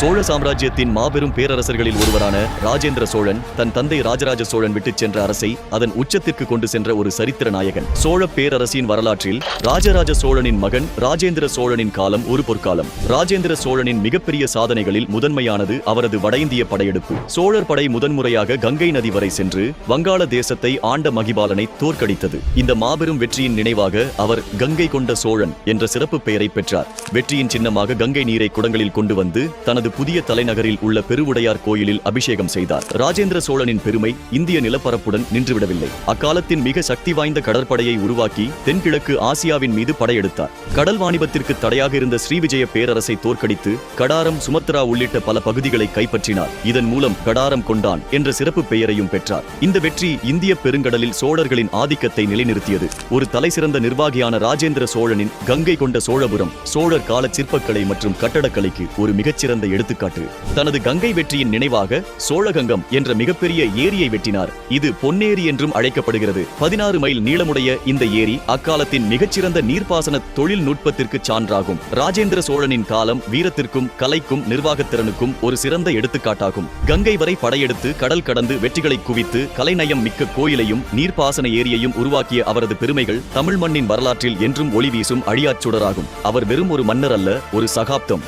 சோழ சாம்ராஜ்யத்தின் மாபெரும் பேரரசர்களில் ஒருவரான ராஜேந்திர சோழன் தன் தந்தை ராஜராஜ சோழன் விட்டுச் சென்ற அரசை அதன் உச்சத்திற்கு கொண்டு சென்ற ஒரு சரித்திர நாயகன். சோழ பேரரசின் வரலாற்றில் ராஜராஜ சோழனின் மகன் ராஜேந்திர சோழனின் காலம் ஒரு பொற்காலம். ராஜேந்திர சோழனின் மிகப்பெரிய சாதனைகளில் முதன்மையானது அவரது வட இந்திய படையெடுப்பு. சோழர் படை முதன்முறையாக கங்கை நதி வரை சென்று வங்காள தேசத்தை ஆண்ட மகிபாலனை தோற்கடித்தது. இந்த மாபெரும் வெற்றியின் நினைவாக அவர் கங்கை கொண்ட சோழன் என்ற சிறப்பு பெயரை பெற்றார். வெற்றியின் சின்னமாக கங்கை நீரை குடங்களில் கொண்டு வந்து தனது புதிய தலைநகரில் உள்ள பெருவுடையார் கோயிலில் அபிஷேகம் செய்தார். ராஜேந்திர சோழனின் பெருமை இந்திய நிலப்பரப்புடன் நின்றுவிடவில்லை. அக்காலத்தின் மிக சக்தி வாய்ந்த கடற்படையை உருவாக்கி தென்கிழக்கு ஆசியாவின் மீது படையெடுத்தார். கடல் வாணிபத்திற்கு தடையாக இருந்த ஸ்ரீவிஜய பேரரசை தோற்கடித்து கடாரம், சுமத்ரா உள்ளிட்ட பல பகுதிகளை கைப்பற்றினார். இதன் மூலம் கடாரம் கொண்டான் என்ற சிறப்பு பெயரையும் பெற்றார். இந்த வெற்றி இந்திய பெருங்கடலில் சோழர்களின் ஆதிக்கத்தை நிலைநிறுத்தியது. ஒரு தலைசிறந்த நிர்வாகியான ராஜேந்திர சோழனின் கங்கை கொண்ட சோழபுரம் சோழர் கால சிற்பக்கலை மற்றும் கட்டடக்கலைக்கு ஒரு மிகச்சிறந்த எடுத்துக்காட்டு. தனது கங்கை வெற்றியின் நினைவாக சோழகங்கம் என்ற மிகப்பெரிய ஏரியை வெட்டினார். இது பொன்னேரி என்றும் அழைக்கப்படுகிறது. 16 மைல் நீளமுடைய இந்த ஏரி அக்காலத்தின் மிகச்சிறந்த நீர்ப்பாசன தொழில்நுட்பத்திற்கு சான்றாகும். ராஜேந்திர சோழனின் காலம் வீரத்திற்கும் கலைக்கும் நிர்வாகத்திறனுக்கும் ஒரு சிறந்த எடுத்துக்காட்டாகும். கங்கை வரை படையெடுத்து கடல் கடந்து வெற்றிகளை குவித்து கலைநயம் மிக்க கோயிலையும் நீர்ப்பாசன ஏரியையும் உருவாக்கிய அவரது பெருமைகள் தமிழ் மண்ணின் வரலாற்றில் என்றும் ஒளி வீசும் அழியாச்சுடராகும். அவர் வெறும் ஒரு மன்னர் அல்ல, ஒரு சகாப்தம்.